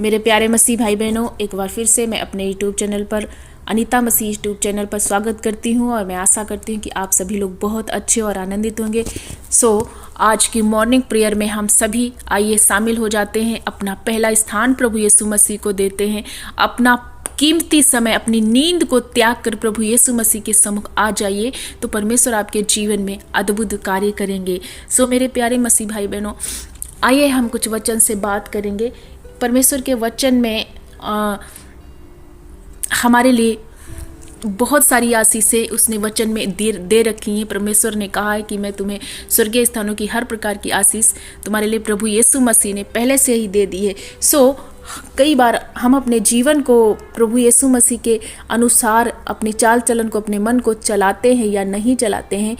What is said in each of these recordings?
मेरे प्यारे मसीह भाई बहनों, एक बार फिर से मैं अपने यूट्यूब चैनल पर अनीता मसीह यूट्यूब चैनल पर स्वागत करती हूं और मैं आशा करती हूं कि आप सभी लोग बहुत अच्छे और आनंदित होंगे। आज की मॉर्निंग प्रेयर में हम सभी आइए शामिल हो जाते हैं। अपना पहला स्थान प्रभु यीशु मसीह को देते हैं। अपना कीमती समय, अपनी नींद को त्याग कर प्रभु यीशु मसीह के सम्मुख आ जाइए, तो परमेश्वर आपके जीवन में अद्भुत कार्य करेंगे। मेरे प्यारे मसीह भाई बहनों, आइए हम कुछ वचन से बात करेंगे। परमेश्वर के वचन में हमारे लिए बहुत सारी आशीषें उसने वचन में दे रखी हैं। परमेश्वर ने कहा है कि मैं तुम्हें स्वर्गीय स्थानों की हर प्रकार की आशीष तुम्हारे लिए प्रभु यीशु मसीह ने पहले से ही दे दी है। कई बार हम अपने जीवन को प्रभु यीशु मसीह के अनुसार अपने चाल चलन को, अपने मन को चलाते हैं या नहीं चलाते हैं।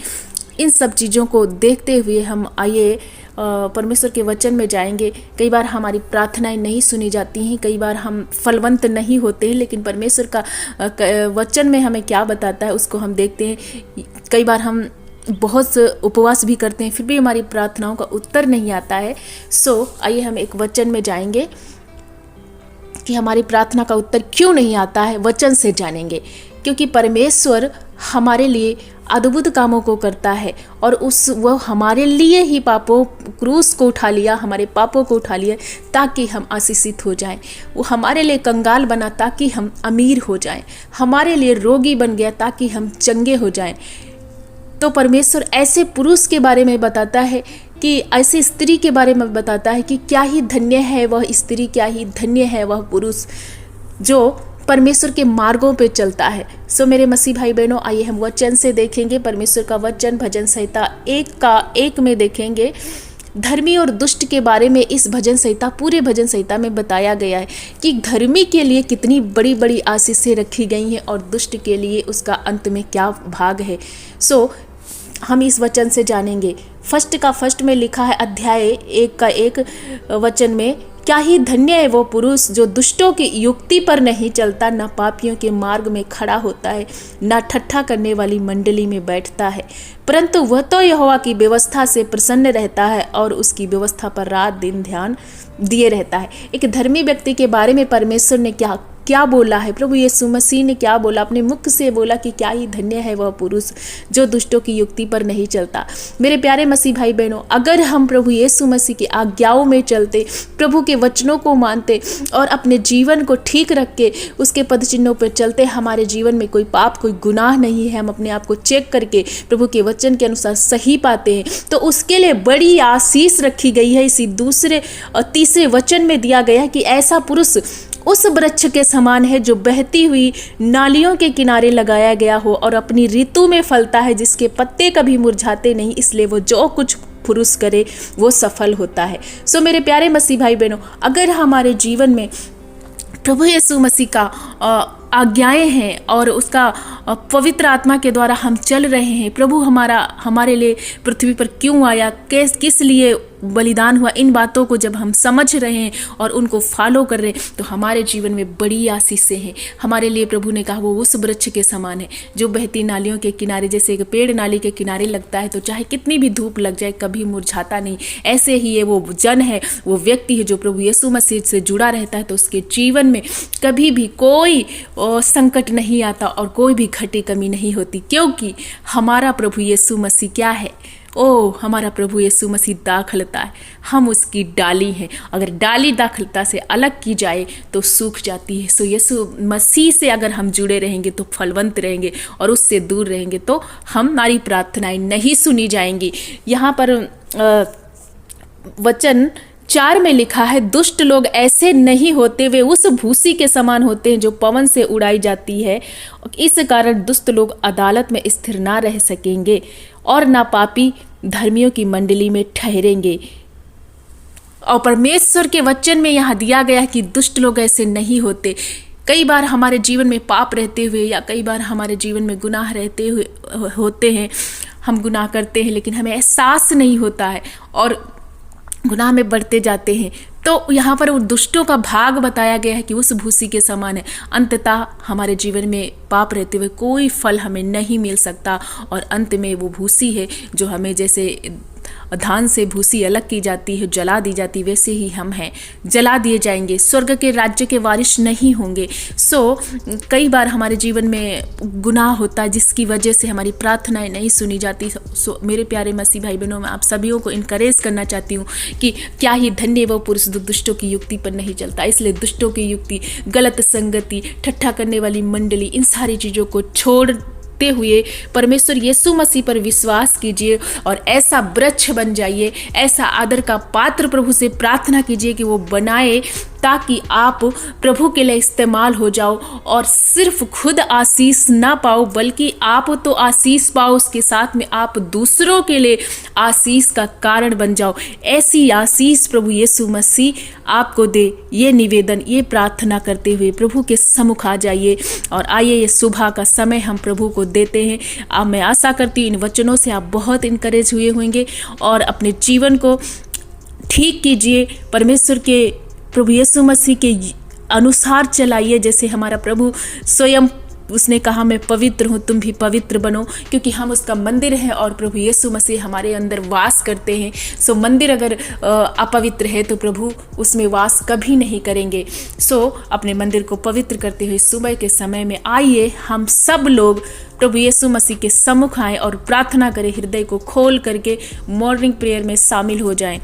इन सब चीज़ों को देखते हुए हम आइए परमेश्वर के वचन में जाएंगे। कई बार हमारी प्रार्थनाएं नहीं सुनी जाती हैं, कई बार हम फलवंत नहीं होते हैं, लेकिन परमेश्वर का वचन में हमें क्या बताता है उसको हम देखते हैं। कई बार हम बहुत उपवास भी करते हैं, फिर भी हमारी प्रार्थनाओं का उत्तर नहीं आता है। आइए हम एक वचन में जाएंगे कि हमारी प्रार्थना का उत्तर क्यों नहीं आता है, वचन से जानेंगे। क्योंकि परमेश्वर हमारे लिए अद्भुत कामों को करता है और वह हमारे लिए ही क्रूस को उठा लिया, हमारे पापों को उठा लिया ताकि हम आशीषित हो जाएं। वो हमारे लिए कंगाल बना ताकि हम अमीर हो जाएं, हमारे लिए रोगी बन गया ताकि हम चंगे हो जाएं। तो परमेश्वर ऐसे पुरुष के बारे में बताता है कि ऐसी स्त्री के बारे में बताता है कि क्या ही धन्य है वह स्त्री, क्या ही धन्य है वह पुरुष जो परमेश्वर के मार्गों पे चलता है। मेरे मसीह भाई बहनों, आइए हम वचन से देखेंगे। परमेश्वर का वचन भजन संहिता 1 में देखेंगे। धर्मी और दुष्ट के बारे में इस भजन संहिता, पूरे भजन संहिता में बताया गया है कि धर्मी के लिए कितनी बड़ी बड़ी आशीषें रखी गई हैं और दुष्ट के लिए उसका अंत में क्या भाग है। हम इस वचन से जानेंगे। फर्स्ट में लिखा है, अध्याय 1 वचन में, क्या ही धन्य है वो पुरुष जो दुष्टों की युक्ति पर नहीं चलता, न पापियों के मार्ग में खड़ा होता है, न ठट्ठा करने वाली मंडली में बैठता है, परंतु वह तो यहोवा की व्यवस्था से प्रसन्न रहता है और उसकी व्यवस्था पर रात दिन ध्यान दिए रहता है। एक धर्मी व्यक्ति के बारे में परमेश्वर ने क्या बोला है, प्रभु यीशु मसीह ने क्या बोला, अपने मुख से बोला कि क्या ही धन्य है वह पुरुष जो दुष्टों की युक्ति पर नहीं चलता। मेरे प्यारे मसीह भाई बहनों, अगर हम प्रभु यीशु मसीह की आज्ञाओं में चलते, प्रभु के वचनों को मानते और अपने जीवन को ठीक रख के उसके पद चिन्हों पर चलते, हमारे जीवन में कोई पाप, कोई गुनाह नहीं है, हम अपने आप को चेक करके प्रभु के वचन के अनुसार सही पाते हैं, तो उसके लिए बड़ी आशीष रखी गई है। इसी 2 और 3 वचन में दिया गया है कि ऐसा पुरुष उस वृक्ष के समान है जो बहती हुई नालियों के किनारे लगाया गया हो और अपनी ऋतु में फलता है, जिसके पत्ते कभी मुरझाते नहीं, इसलिए वो जो कुछ पुरुष करे वो सफल होता है। मेरे प्यारे मसीह भाई बहनों, अगर हमारे जीवन में प्रभु यीशु मसीह का आज्ञाएं हैं और उसका पवित्र आत्मा के द्वारा हम चल रहे हैं, प्रभु हमारे लिए पृथ्वी पर क्यों आया, किस लिए बलिदान हुआ, इन बातों को जब हम समझ रहे हैं और उनको फॉलो कर रहे हैं, तो हमारे जीवन में बड़ी आशीषें हैं। हमारे लिए प्रभु ने कहा वो उस वृक्ष के समान है जो बहती नालियों के किनारे, जैसे एक पेड़ नाली के किनारे लगता है तो चाहे कितनी भी धूप लग जाए कभी मुरझाता नहीं, ऐसे ही ये वो जन है, वो व्यक्ति है जो प्रभु यीशु मसीह से जुड़ा रहता है, तो उसके जीवन में कभी भी कोई संकट नहीं आता और कोई भी घटी कमी नहीं होती, क्योंकि हमारा प्रभु यीशु मसीह क्या है, हमारा प्रभु यीशु मसीह दाखलता है, हम उसकी डाली हैं। अगर डाली दाखलता से अलग की जाए तो सूख जाती है। यीशु मसीह से अगर हम जुड़े रहेंगे तो फलवंत रहेंगे और उससे दूर रहेंगे तो हमारी प्रार्थनाएं नहीं सुनी जाएंगी। यहाँ पर वचन 4 में लिखा है, दुष्ट लोग ऐसे नहीं होते, वे उस भूसी के समान होते हैं जो पवन से उड़ाई जाती है। इस कारण दुष्ट लोग अदालत में स्थिर ना रह सकेंगे और ना पापी धर्मियों की मंडली में ठहरेंगे। और परमेश्वर के वचन में यहाँ दिया गया है कि दुष्ट लोग ऐसे नहीं होते। कई बार हमारे जीवन में पाप रहते हुए या कई बार हमारे जीवन में गुनाह रहते हुए होते हैं, हम गुनाह करते हैं लेकिन हमें एहसास नहीं होता है और गुनाह में बढ़ते जाते हैं। तो यहाँ पर उन दुष्टों का भाग बताया गया है कि उस भूसी के समान है। अंततः हमारे जीवन में पाप रहते हुए कोई फल हमें नहीं मिल सकता और अंत में वो भूसी है जो हमें जैसे धान से भूसी अलग की जाती है, जला दी जाती, वैसे ही हम हैं, जला दिए जाएंगे, स्वर्ग के राज्य के वारिस नहीं होंगे। कई बार हमारे जीवन में गुनाह होता है जिसकी वजह से हमारी प्रार्थनाएं नहीं सुनी जाती। मेरे प्यारे मसीह भाई बहनों, मैं आप सभी को इनकरेज करना चाहती हूँ कि क्या ही धन्य वो पुरुष दुष्टों की युक्ति पर नहीं चलता। इसलिए दुष्टों की युक्ति, गलत संगति, ठट्ठा करने वाली मंडली, इन सारी चीज़ों को छोड़ते हुए परमेश्वर यीशु मसीह पर विश्वास कीजिए और ऐसा वृक्ष बन जाइए, ऐसा आदर का पात्र प्रभु से प्रार्थना कीजिए कि वो बनाए, ताकि आप प्रभु के लिए इस्तेमाल हो जाओ और सिर्फ खुद आशीष ना पाओ, बल्कि आप तो आशीष पाओ, उसके साथ में आप दूसरों के लिए आशीष का कारण बन जाओ। ऐसी आशीष प्रभु यीशु मसीह आपको दे। ये निवेदन, ये प्रार्थना करते हुए प्रभु के सम्मुख आ जाइए और आइए, ये सुबह का समय हम प्रभु को देते हैं। अब मैं आशा करती हूँ इन वचनों से आप बहुत इनकरेज हुए होंगे और अपने जीवन को ठीक कीजिए, परमेश्वर के प्रभु यीशु मसीह के अनुसार चलाइए, जैसे हमारा प्रभु स्वयं उसने कहा मैं पवित्र हूँ, तुम भी पवित्र बनो, क्योंकि हम उसका मंदिर हैं और प्रभु यीशु मसीह हमारे अंदर वास करते हैं। मंदिर अगर अपवित्र है तो प्रभु उसमें वास कभी नहीं करेंगे। अपने मंदिर को पवित्र करते हुए सुबह के समय में आइए हम सब लोग प्रभु यीशु मसीह के सम्मुख आए और प्रार्थना करें, हृदय को खोल करके मॉर्निंग प्रेयर में शामिल हो जाएं।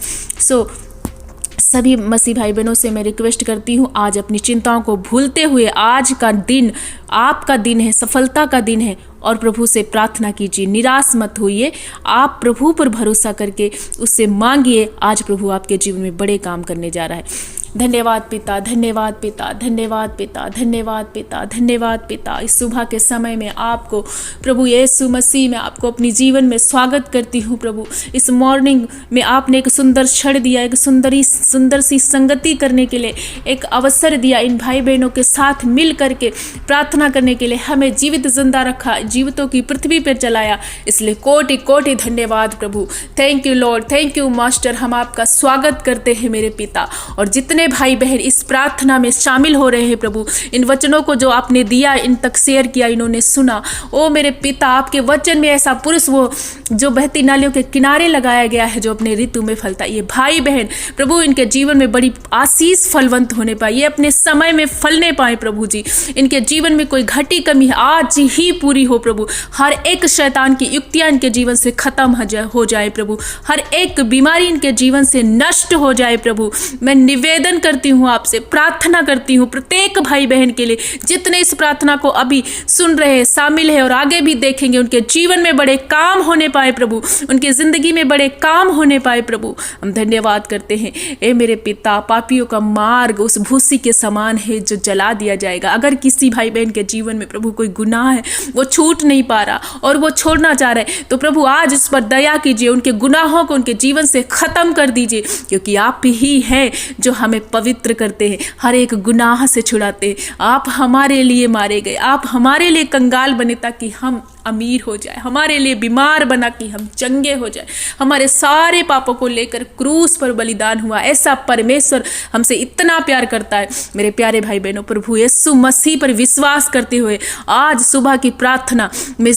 सभी मसीह भाई बहनों से मैं रिक्वेस्ट करती हूँ, आज अपनी चिंताओं को भूलते हुए आज का दिन आपका दिन है, सफलता का दिन है, और प्रभु से प्रार्थना कीजिए, निराश मत होइए। आप प्रभु पर भरोसा करके उससे मांगिए। आज प्रभु आपके जीवन में बड़े काम करने जा रहा है। धन्यवाद पिता, धन्यवाद पिता, धन्यवाद पिता, धन्यवाद पिता, धन्यवाद पिता। इस सुबह के समय में आपको प्रभु यीशु मसीह में आपको अपनी जीवन में स्वागत करती हूँ। प्रभु इस मॉर्निंग में आपने एक सुंदर क्षण दिया, एक सुंदर सी संगति करने के लिए एक अवसर दिया, इन भाई बहनों के साथ मिल करके प्रार्थना करने के लिए हमें जीवित जिंदा रखा, जीवितों की पृथ्वी पर चलाया, इसलिए कोटि कोटि धन्यवाद प्रभु। Thank you lord, thank you master. हम आपका स्वागत करते हैं मेरे पिता, और जितने भाई बहन इस प्रार्थना में शामिल हो रहे हैं प्रभु, इन वचनों को जो आपने दिया, इन तक शेयर किया, इन्होंने सुना, ओ मेरे पिता, आपके वचन में ऐसा पुरुष वो जो बहती नालियों के किनारे लगाया गया है, जो अपने ऋतु में फलता, ये भाई बहन प्रभु इनके जीवन में बड़ी आशीष फलवंत होने पाए, ये अपने समय में फलने पाए प्रभु जी। इनके जीवन में कोई घटी कमी है आज ही पूरी हो प्रभु। हर एक शैतान की युक्तियां इनके जीवन से खत्म हो जाए प्रभु। हर एक बीमारी इनके जीवन से नष्ट हो जाए प्रभु। मैं निवेदन करती हूँ आपसे, प्रार्थना करती हूँ प्रत्येक भाई बहन के लिए, जितने इस प्रार्थना को अभी सुन रहे हैं, शामिल है और आगे भी देखेंगे, उनके जीवन में बड़े काम होने पाए प्रभु, उनकी जिंदगी में बड़े काम होने पाए प्रभु। हम धन्यवाद करते हैं। ए मेरे पिता, पापियों का मार्ग उस भूसी के समान है जो जला दिया जाएगा। अगर किसी भाई बहन के जीवन में प्रभु कोई गुनाह है, वो छूट नहीं पा रहा और वो छोड़ना चाह रहे, तो प्रभु आज इस पर दया कीजिए, उनके गुनाहों को उनके जीवन से खत्म कर दीजिए, क्योंकि आप ही हैं जो हमें पवित्र करते हैं, हर एक गुनाह से छुड़ाते हैं। आप हमारे लिए मारे गए, आप हमारे लिए कंगाल बने ताकि हम अमीर हो जाए, हमारे लिए बीमार बना कि हम चंगे हो जाए, हमारे सारे पापों को लेकर क्रूस पर बलिदान हुआ। ऐसा परमेश्वर हमसे इतना प्यार करता है। मेरे प्यारे भाई बहनों, प्रभु यीशु मसीह पर विश्वास करते हुए आज सुबह की प्रार्थना में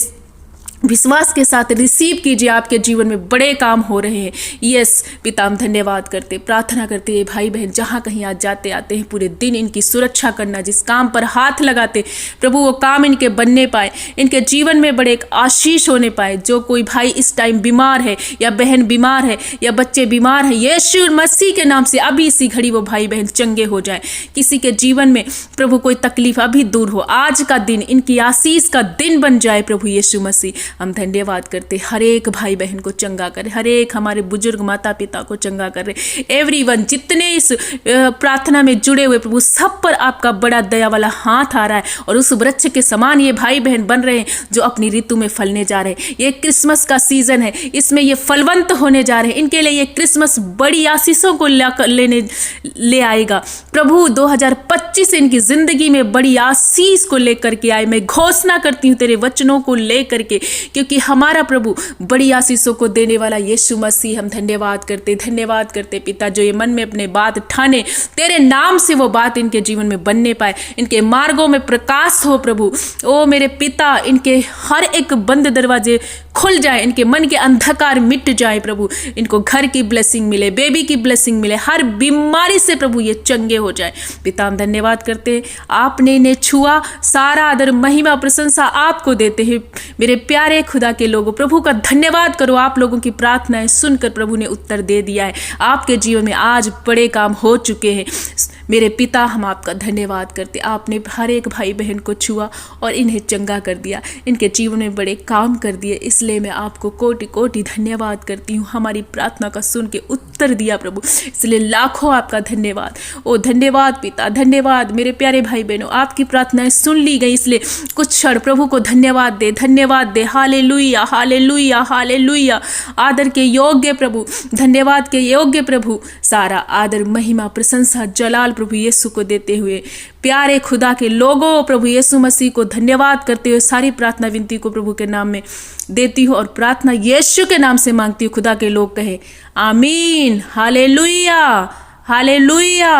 विश्वास के साथ रिसीव कीजिए, आपके जीवन में बड़े काम हो रहे हैं। यस पिता, हम धन्यवाद करते, प्रार्थना करते हैं भाई बहन जहाँ कहीं आज जाते आते हैं, पूरे दिन इनकी सुरक्षा करना, जिस काम पर हाथ लगाते प्रभु वो काम इनके बनने पाए, इनके जीवन में बड़े एक आशीष होने पाए। जो कोई भाई इस टाइम बीमार है या बहन बीमार है या बच्चे बीमार है, यीशु मसीह के नाम से अभी इसी घड़ी वो भाई बहन चंगे हो जाए। किसी के जीवन में प्रभु कोई तकलीफ अभी दूर हो, आज का दिन इनकी आशीष का दिन बन जाए प्रभु यीशु मसीह। हम धन्यवाद करते, हर एक भाई बहन को चंगा करे, हर एक हमारे बुजुर्ग माता पिता को चंगा करे, एवरीवन जितने इस प्रार्थना में जुड़े हुए प्रभु, सब पर आपका बड़ा दया वाला हाथ आ रहा है, और उस वृक्ष के समान ये भाई बहन बन रहे हैं जो अपनी ऋतु में फलने जा रहे हैं। ये क्रिसमस का सीजन है, इसमें ये फलवंत होने जा रहे हैं। इनके लिए ये क्रिसमस बड़ी आशीषों को ले आएगा प्रभु। 2025 इनकी जिंदगी में बड़ी आशीष को लेकर के आए। मैं घोषणा करती हूँ तेरे वचनों को लेकर के, क्योंकि हमारा प्रभु बड़ी आशीषों को देने वाला यीशु मसीह। हम धन्यवाद करते पिता, जो ये मन में अपने बात ठाने, तेरे नाम से वो बात इनके जीवन में बनने पाए, इनके मार्गों में प्रकाश हो प्रभु। ओ मेरे पिता, इनके हर एक बंद दरवाजे खुल जाए, इनके मन के अंधकार मिट जाए प्रभु, इनको घर की ब्लेसिंग मिले, बेबी की ब्लेसिंग मिले, हर बीमारी से प्रभु ये चंगे हो जाए। पिता हम धन्यवाद करते हैं, आपने इन्हें छुआ, सारा आदर महिमा प्रशंसा आपको देते हैं। मेरे प्यारे खुदा के लोगों, प्रभु का धन्यवाद करो, आप लोगों की प्रार्थनाएं सुनकर प्रभु ने उत्तर दे दिया है। आपके जीवन में आज बड़े काम हो चुके हैं। मेरे पिता हम आपका धन्यवाद करते, आपने हर एक भाई बहन को छुआ और इन्हें चंगा कर दिया, इनके जीवन में बड़े काम कर दिए, इसलिए मैं आपको कोटि कोटि धन्यवाद करती हूँ। हमारी प्रार्थना का सुन के उत्तर दिया प्रभु, इसलिए लाखों आपका धन्यवाद। ओ धन्यवाद पिता, धन्यवाद। मेरे प्यारे भाई बहनों, आपकी प्रार्थनाएं सुन ली गई, इसलिए कुछ क्षण प्रभु को धन्यवाद दे, धन्यवाद दे। Hallelujah hallelujah hallelujah. आदर के योग्य प्रभु, धन्यवाद के योग्य प्रभु, सारा आदर महिमा प्रशंसा जलाल प्रभु यीशु को देते हुए प्यारे खुदा के लोगों, प्रभु यीशु मसीह को धन्यवाद करते हुए सारी प्रार्थना विनती को प्रभु के नाम में देती हूँ और प्रार्थना यीशु के नाम से मांगती हूँ। खुदा के लोग कहे आमीन। Hallelujah hallelujah.